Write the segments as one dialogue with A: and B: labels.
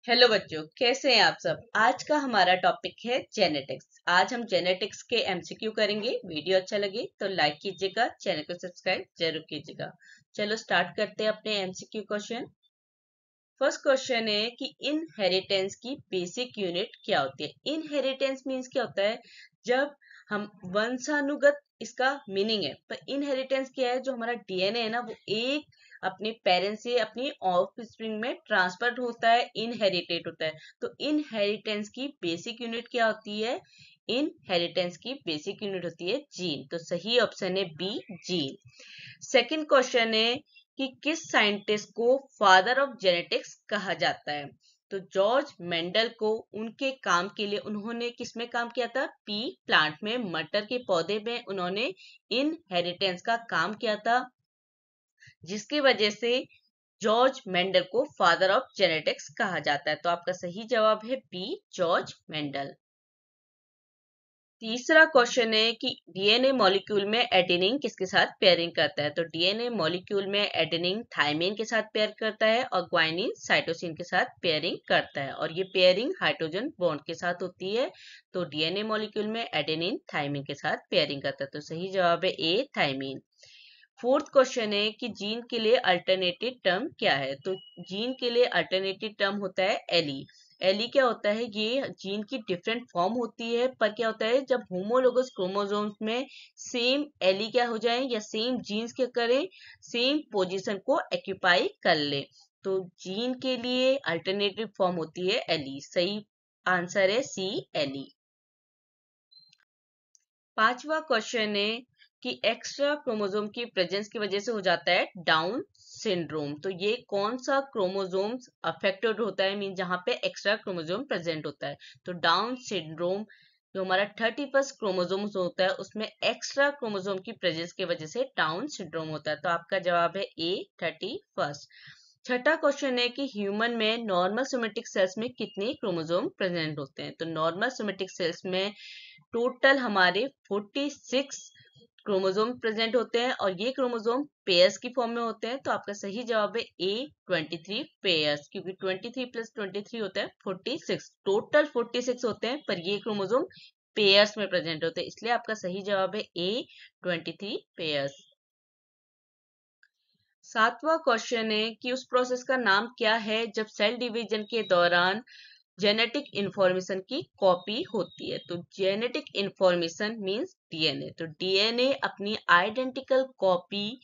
A: Hello बच्चों, कैसे हैं आप सब। आज का हमारा टॉपिक है जेनेटिक्स। आज हम जेनेटिक्स के एमसीक्यू करेंगे। वीडियो अच्छा लगे तो लाइक कीजिएगा, चैनल को सब्सक्राइब जरूर कीजिएगा। चलो स्टार्ट करते हैं अपने एमसीक्यू क्वेश्चन। फर्स्ट क्वेश्चन है कि इनहेरिटेंस की बेसिक यूनिट क्या होती है। इनहेरिटेंस मीन्स क्या होता है, जब हम वंशानुगत, इसका मीनिंग है। पर इनहेरिटेंस क्या है, जो हमारा डीएनए है ना, वो एक अपने पेरेंट्स से अपनी ऑफस्प्रिंग में ट्रांसफर होता है, इनहेरिटेड होता है। तो इनहेरिटेंस की बेसिक यूनिट क्या होती है? इनहेरिटेंस की बेसिक यूनिट होती है जीन। तो सही ऑप्शन है बी, जीन। सेकंड क्वेश्चन है कि किस साइंटिस्ट को फादर ऑफ जेनेटिक्स कहा जाता है। तो जॉर्ज मेंडल को उनके काम के लिए, उन्होंने किसमें काम किया था? पी प्लांट में, मटर के पौधे में उन्होंने इनहेरिटेंस का काम किया था, जिसकी वजह से जॉर्ज मेंडल को फादर ऑफ जेनेटिक्स कहा जाता है। तो आपका सही जवाब है बी, जॉर्ज मेंडल। तीसरा क्वेश्चन है कि डीएनए मॉलिक्यूल में एडेनिन किसके साथ पेयरिंग करता है। तो डीएनए मॉलिक्यूल में एडेनिन थायमिन के साथ पेयर करता है और ग्वाइनिन साइटोसिन के साथ पेयरिंग करता है, और ये पेयरिंग हाइड्रोजन बॉन्ड के साथ होती है। तो डीएनए मॉलिक्यूल में एडेनिन थायमिन के साथ पेयरिंग करता है। तो सही जवाब है ए, थायमिन। फोर्थ क्वेश्चन है कि जीन के लिए अल्टरनेटिव टर्म क्या है। तो जीन के लिए अल्टरनेटिव टर्म होता है एली। एली क्या होता है? ये जीन की डिफरेंट फॉर्म होती है, पर क्या होता है, जब होमोलोगस क्रोमोसोम्स में सेम एली क्या हो जाए, या सेम जीन्स क्या करें, सेम पोजीशन को एक्यूपाई कर ले, तो जीन के लिए अल्टरनेटिव फॉर्म होती है एली। सही आंसर है सी, एली। पांचवा क्वेश्चन है कि एक्स्ट्रा क्रोमोसोम की प्रेजेंस की वजह से हो जाता है डाउन सिंड्रोम। तो ये कौन सा क्रोमोसोम्स अफेक्टेड होता है, मीन जहां पे एक्स्ट्रा क्रोमोसोम प्रेजेंट होता है। तो डाउन सिंड्रोम जो हमारा 31 क्रोमोसोम्स होता है, उसमें एक्स्ट्रा क्रोमोसोम की प्रेजेंस की वजह से डाउन सिंड्रोम होता है। तो आपका जवाब है ए, 31। छठा क्वेश्चन है कि ह्यूमन में नॉर्मल सोमेटिक सेल्स में कितने क्रोमोसोम प्रेजेंट होते हैं। तो नॉर्मल सोमेटिक सेल्स में टोटल हमारे 46 क्रोमोसोम प्रेजेंट होते हैं, और ये क्रोमोसोम पेयर्स की फॉर्म में होते हैं। तो आपका सही जवाब है ए, 23 पेयर्स, क्योंकि 23 प्लस 23 होता है 46। टोटल 46 होते हैं, पर ये क्रोमोसोम पेयर्स में प्रेजेंट होते हैं, इसलिए आपका सही जवाब है ए, 23 पेयर्स। सातवां क्वेश्चन है कि उस प्रोसेस का नाम क्या है जब सेल डिवीजन के दौरान जेनेटिक इंफॉर्मेशन की कॉपी होती है। तो जेनेटिक इंफॉर्मेशन मींस डीएनए। तो डीएनए अपनी आइडेंटिकल कॉपी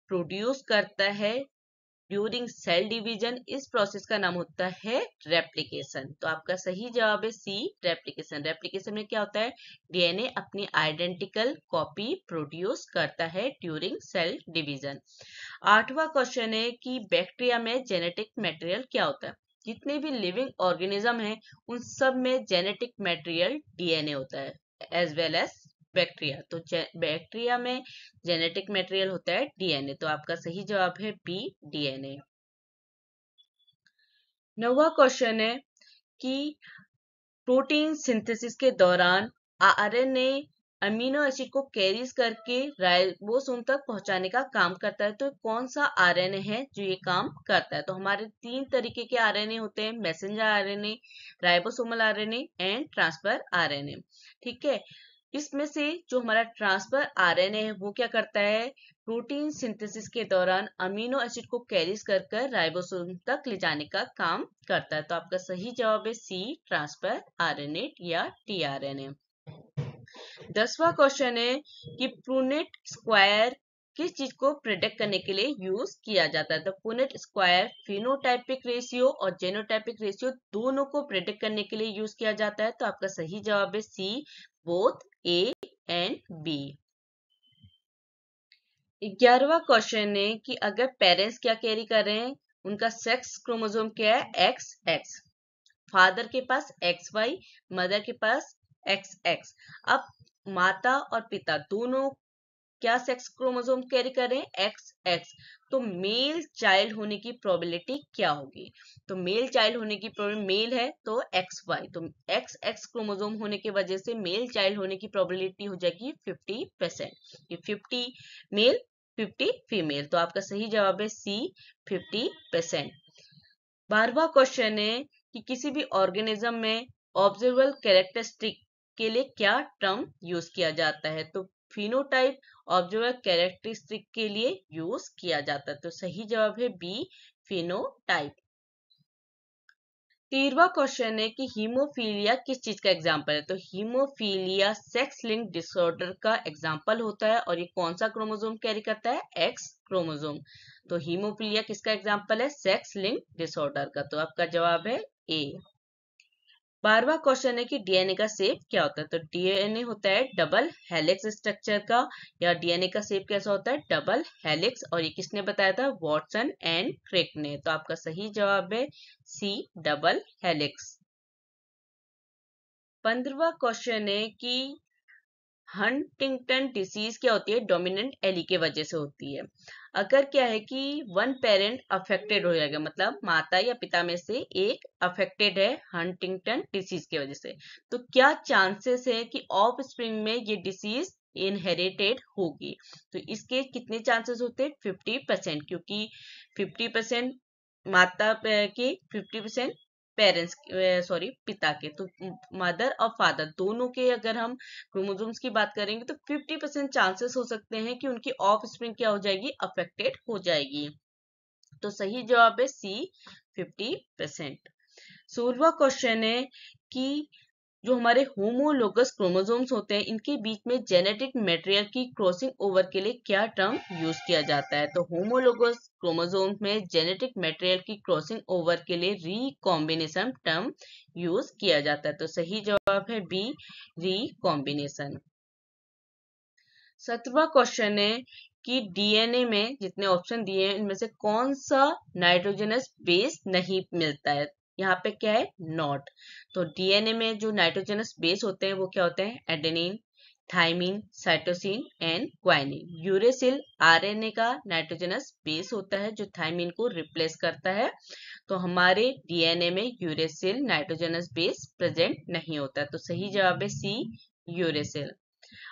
A: प्रोड्यूस करता है ड्यूरिंग सेल डिवीजन। इस प्रोसेस का नाम होता है रेप्लिकेशन। तो आपका सही जवाब है सी, रेप्लिकेशन। रेप्लिकेशन में क्या होता है, डीएनए अपनी आइडेंटिकल कॉपी प्रोड्यूस करता है ड्यूरिंग सेल डिवीजन। आठवां क्वेश्चन है कि बैक्टीरिया में जेनेटिक मटेरियल क्या होता है। जितने भी लिविंग ऑर्गेनिज्म हैं, उन सब में जेनेटिक मटेरियल डीएनए होता है, एज वेल एज बैक्टीरिया। तो बैक्टीरिया में जेनेटिक मटेरियल होता है डीएनए। तो आपका सही जवाब है बी, डीएनए। नौवां क्वेश्चन है कि प्रोटीन सिंथेसिस के दौरान आरएनए अमीनो एसिड को कैरीज करके राइबोसोम तक पहुंचाने का काम करता है। तो कौन सा आरएनए है जो ये काम करता है? तो हमारे तीन तरीके के आरएनए होते हैं, messenger RNA, ribosomal RNA and transfer RNA. ठीक है, इसमें से जो हमारा ट्रांसफर आरएनए है वो क्या करता है, प्रोटीन सिंथेसिस के दौरान अमीनो एसिड को कैरीज कर राइबोसोम तक ले जाने का काम करता है। तो आपका सही जवाब है सी, ट्रांसफर आरएनए या टीआरएनए। 10वां क्वेश्चन है कि पुनेट स्क्वायर किस चीज को प्रिडिक्ट करने के लिए यूज किया जाता है। तो पुनेट स्क्वायर फिनोटाइपिक रेशियो और जेनोटाइपिक रेशियो दोनों को प्रिडिक्ट करने के लिए यूज किया जाता है। तो आपका सही जवाब है C, both A and B. 11वां क्वेश्चन है कि अगर पेरेंट्स क्या कैरी कर रहे हैं, उनका सेक्स क्रोमोसोम क्या है, एक्स एक्स। फादर के पास एक्स वाई, मदर के पास एक्स एक्स। अब माता और पिता दोनों क्या सेक्स क्रोमोसोम कैरी कर रहे हैं, एक्स एक्स। तो मेल चाइल्ड होने की प्रोबेबिलिटी क्या होगी? तो मेल चाइल्ड होने की प्रोबेबिलिटी, मेल है तो एक्स वाई, तो एक्स एक्स क्रोमोसोम होने की वजह से मेल चाइल्ड होने की प्रोबेबिलिटी हो जाएगी 50%। ये 50 मेल 50 फीमेल। तो आपका सही जवाब है सी, 50%। 12वां क्वेश्चन है कि किसी भी ऑर्गेनिज्म में ऑब्जर्वेबल कैरेक्टरिस्टिक के लिए क्या टर्म यूज किया जाता है? तो फिनोटाइप ऑब्जर्वेबल कैरेक्टरिस्टिक के लिए यूज किया जाता है। तो सही जवाब है बी, फिनोटाइप। 13वां क्वेश्चन है कि हीमोफीलिया किस चीज का एग्जाम्पल है? तो हीमोफीलिया सेक्स लिंक डिसऑर्डर का एग्जाम्पल होता है और ये कौन सा क्रोमोसोम कैरी करता है? X chromosome. तो हीमोफीलिया किसका एग्जाम्पल है? सेक्स लिंक डिसऑर्डर का। तो आपका जवाब है ए। 12वां क्वेश्चन है कि डीएनए का शेप क्या होता है? तो डीएनए होता है डबल हेलिक्स स्ट्रक्चर का, या डीएनए का शेप कैसा होता है? Double helix. और ये किसने बताया था? वॉटसन एंड क्रिक ने। तो आपका सही जवाब है सी, डबल हेलिक्स। 15वां क्वेश्चन है कि हंटिंगटन डिसीज क्या होती है? डोमिनेंट एली के वजह से होती है। अगर क्या है कि वन पेरेंट अफेक्टेड हो जाएगा, मतलब माता या पिता में से एक अफेक्टेड है हंटिंगटन डिसीज की वजह से, तो क्या चांसेस है कि ऑफ स्प्रिंग में ये डिसीज इनहेरिटेड होगी? तो इसके कितने चांसेस होते हैं? 50%, क्योंकि 50% माता के, 50% पेरेंट्स, सॉरी पिता के। तो मदर और फादर दोनों के अगर हम क्रोमोसोम्स की बात करेंगे तो 50% चांसेस हो सकते हैं कि उनकी ऑफ स्प्रिंग क्या हो जाएगी? अफेक्टेड हो जाएगी। तो सही जवाब है सी, 50%। 16वां क्वेश्चन है कि जो हमारे होमोलोगस क्रोमोसोम्स होते हैं इनके बीच में जेनेटिक मटेरियल की क्रॉसिंग ओवर के लिए क्या टर्म यूज किया जाता है? तो होमोलोगस क्रोमोसोम्स में जेनेटिक मटेरियल की क्रॉसिंग ओवर के लिए रिकॉम्बिनेशन टर्म यूज किया जाता है। तो सही जवाब है बी, रिकॉम्बिनेशन। 17वां क्वेश्चन है कि डीएनए में जितने ऑप्शन दिए हैं इनमें से कौन सा नाइट्रोजनस बेस नहीं मिलता है? यहाँ पे क्या है? नॉट। तो डीएनए में जो नाइट्रोजनस बेस होते हैं वो क्या होते हैं? Adenine, thymine, cytosine and guanine. Uracil RNA का नाइट्रोजनस बेस होता है जो थाइमिन को रिप्लेस करता है। तो हमारे डीएनए में यूरेसिल नाइट्रोजनस बेस प्रेजेंट नहीं होता है। तो सही जवाब है सी, यूरेसिल।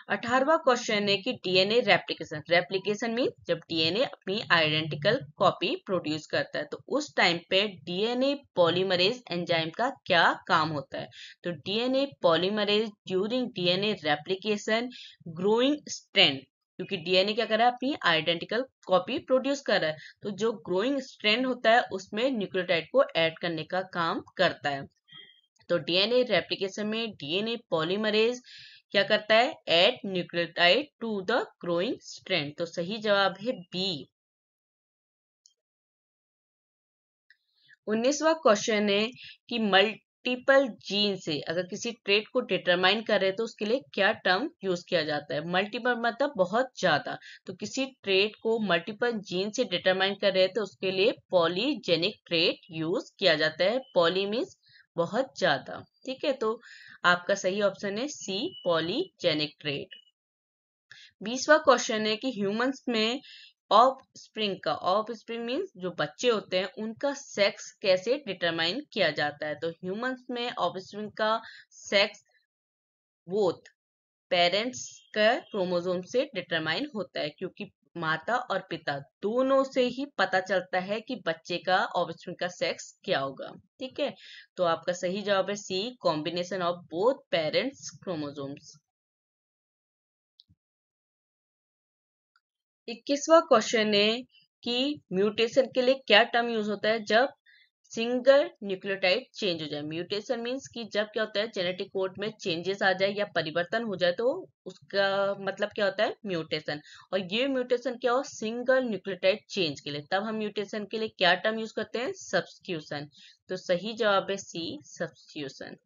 A: 18वां क्वेश्चन है कि डीएनए रेप्लिकेशन। रेप्लिकेशन मीन जब डीएनए अपनी आइडेंटिकल कॉपी प्रोड्यूस करता है, तो उस टाइम पे डीएनए पॉलीमरेज एंजाइम का क्या काम होता है? तो DNA polymerase during DNA replication growing strand, क्योंकि डीएनए क्या कर रहा है? अपनी आइडेंटिकल कॉपी प्रोड्यूस कर रहा है, तो जो ग्रोइंग स्ट्रैंड होता है उसमें न्यूक्लियोटाइड को ऐड करने का काम करता है। तो डीएनए रेप्लिकेशन में डीएनए पॉलीमरेज क्या करता है? Add nucleotide to the growing strand. तो सही जवाब है बी। 19वां क्वेश्चन है कि मल्टीपल जीन से अगर किसी ट्रेट को डिटरमाइन कर रहे हैं तो उसके लिए क्या टर्म यूज किया जाता है? मल्टीपल मतलब बहुत ज्यादा। तो किसी ट्रेट को मल्टीपल जीन से डिटरमाइन कर रहे हैं तो उसके लिए पॉलीजेनिक ट्रेट यूज किया जाता है। पॉली मीन्स बहुत ज्यादा। ठीक है, तो आपका सही ऑप्शन है सी, पॉलीजेनिक ट्रेट। 20वां क्वेश्चन है कि ह्यूमंस में ऑफ स्प्रिंग मीन्स जो बच्चे होते हैं उनका सेक्स कैसे डिटरमाइन किया जाता है? तो ह्यूमंस में ऑफ स्प्रिंग का सेक्स बोथ पेरेंट्स का क्रोमोसोम से डिटरमाइन होता है, क्योंकि माता और पिता दोनों से ही पता चलता है कि बच्चे का ऑफस्प्रिंग का सेक्स क्या होगा। ठीक है, तो आपका सही जवाब है C, combination of both parents chromosomes. 21वां क्वेश्चन है कि म्यूटेशन के लिए क्या टर्म यूज होता है जब सिंगल न्यूक्लियोटाइड चेंज हो जाए? म्यूटेशन मीन्स कि जब क्या होता है जेनेटिक कोड में चेंजेस आ जाए या परिवर्तन हो जाए तो उसका मतलब क्या होता है? म्यूटेशन। और ये म्यूटेशन क्या हो? सिंगल न्यूक्लियोटाइड चेंज के लिए। तब हम म्यूटेशन के लिए क्या टर्म यूज करते हैं? सब्स्टिट्यूशन। तो सही जवाब है सी, सब्स्टिट्यूशन।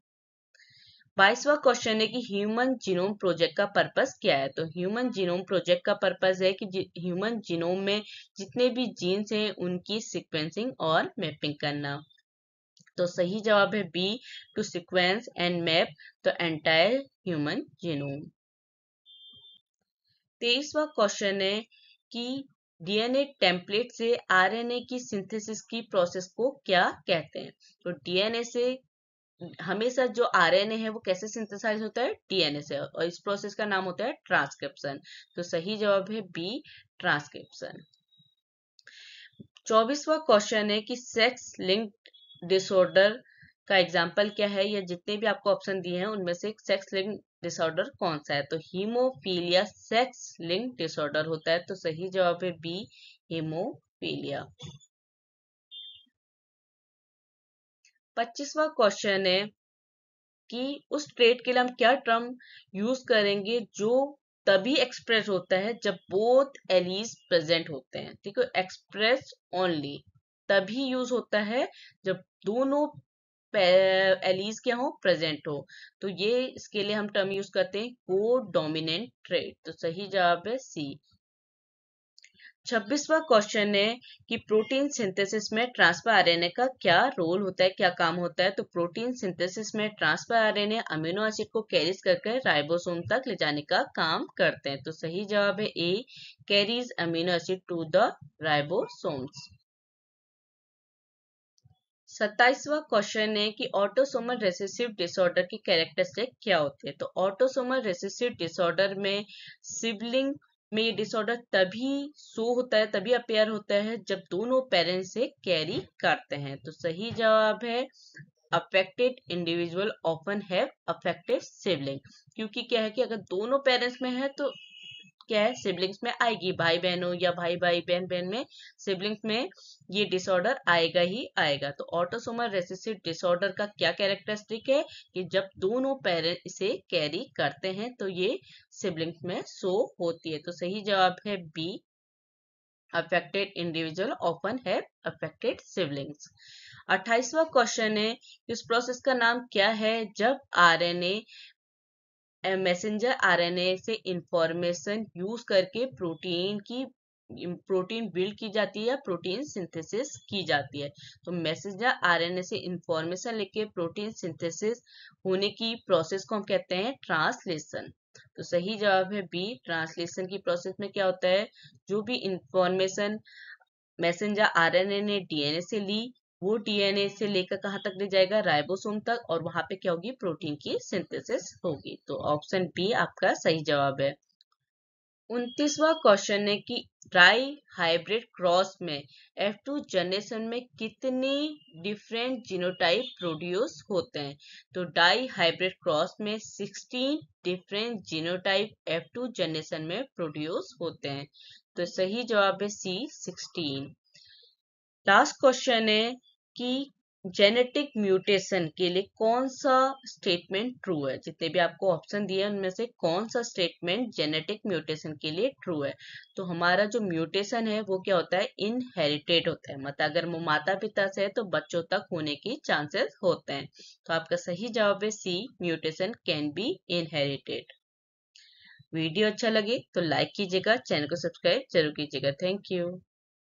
A: 22वां क्वेश्चन है कि ह्यूमन जीनोम प्रोजेक्ट का पर्पस क्या है? तो ह्यूमन जीनोम प्रोजेक्ट का पर्पस है कि ह्यूमन जीनोम में जितने भी जीन्स हैं उनकी सीक्वेंसिंग और मैपिंग करना। तो सही जवाब है B, to sequence and map the entire human genome. 23वां क्वेश्चन है कि डीएनए टेम्पलेट से आरएनए की सिंथेसिस की प्रोसेस को क्या कहते हैं? तो डीएनए से हमेशा जो आरएनए है वो कैसे सिंथेसाइज होता है? डीएनए से, और इस प्रोसेस का नाम होता है ट्रांसक्रिप्शन। तो सही जवाब है बी, ट्रांसक्रिप्शन। 24वां क्वेश्चन है कि सेक्स लिंक्ड डिसऑर्डर का एग्जाम्पल क्या है, या जितने भी आपको ऑप्शन दिए हैं उनमें से सेक्स लिंक्ड डिसऑर्डर कौन सा है? तो हीमोफीलिया सेक्स लिंक्ड डिसऑर्डर होता है, तो सही जवाब है बी, हीमोफीलिया। 25वां क्वेश्चन है कि उस ट्रेट के लिए हम क्या टर्म यूज करेंगे जो तभी एक्सप्रेस होता है जब बोथ एलीज प्रेजेंट होते हैं। ठीक है, एक्सप्रेस ओनली तभी यूज होता है जब दोनों एलीज क्या हो, प्रेजेंट हो। तो ये इसके लिए हम टर्म यूज करते हैं को डोमिनेंट ट्रेट, तो सही जवाब है सी। 26वां क्वेश्चन है कि प्रोटीन सिंथेसिस में ट्रांसफर आरएनए का क्या रोल होता है, क्या काम होता है? तो प्रोटीन सिंथेसिस में ट्रांसफर आरएनए अमीनो एसिड को कैरीज करके राइबोसोम तक ले जाने का काम करते हैं, तो सही जवाब है A, carries amino acid to the ribosomes. 27वां क्वेश्चन है कि ऑटोसोमल रिसेसिव डिसऑर्डर की कैरेक्टरिस्टिक क्या होती है? तो ऑटोसोमल रिसेसिव डिसऑर्डर में सिबलिंग में ये डिसऑर्डर तभी शो होता है, तभी अपेयर होता है जब दोनों पेरेंट्स से कैरी करते हैं, तो सही जवाब है affected individual often have affected sibling. क्योंकि क्या है कि अगर दोनों पेरेंट्स में है तो क्या है, सिबलिंग्स में आएगी, भाई बहनों या भाई भाई बहन बहन में, सिबलिंग्स में ये डिसऑर्डर आएगा ही आएगा। तो ऑटोसोमल रिसेसिव डिसऑर्डर का क्या कैरेक्टरिस्टिक है कि जब दोनों पेरेंट इसे कैरी करते हैं तो ये सिबलिंग्स में शो होती है, तो सही जवाब है B, affected individual often have affected siblings. 28वां क्वेश्चन है कि उस प्रोसेस का नाम क्या है जब आरएनए मैसेंजर आरएनए से इंफॉर्मेशन यूज करके प्रोटीन बिल्ड की जाती है या प्रोटीन सिंथेसिस की जाती है? तो मैसेंजर आरएनए से इंफॉर्मेशन लेके प्रोटीन सिंथेसिस होने की प्रोसेस को हम कहते हैं ट्रांसलेशन, तो सही जवाब है बी, ट्रांसलेशन की प्रोसेस में क्या होता है, जो भी इंफॉर्मेशन मैसेंजर आरएनए ने डीएनए से ली, वो डीएनए से लेकर कहाँ तक ले जाएगा, राइबोसोम तक, और वहां पे क्या होगी, प्रोटीन की सिंथेसिस होगी, तो ऑप्शन बी आपका सही जवाब है। 29वां क्वेश्चन है कि डाई हाइब्रिड क्रॉस में F2 जनरेशन में कितने डिफरेंट जीनोटाइप प्रोड्यूस होते हैं? तो डाई हाइब्रिड क्रॉस में 16 डिफरेंट जीनोटाइप F2 जनरेशन में प्रोड्यूस होते हैं, तो सही जवाब है सी, 16। लास्ट क्वेश्चन है कि जेनेटिक म्यूटेशन के लिए कौन सा स्टेटमेंट ट्रू है? जितने भी आपको ऑप्शन दिए हैं उनमें से कौन सा स्टेटमेंट जेनेटिक म्यूटेशन के लिए ट्रू है? तो हमारा जो म्यूटेशन है वो क्या होता है, इनहेरिटेड होता है, मतलब अगर वो माता पिता से है तो बच्चों तक होने की चांसेस होते हैं, तो आपका सही जवाब है C, mutation can be inherited. Video अच्छा लगे तो लाइक कीजिएगा, चैनल को सब्सक्राइब जरूर कीजिएगा। Thank you.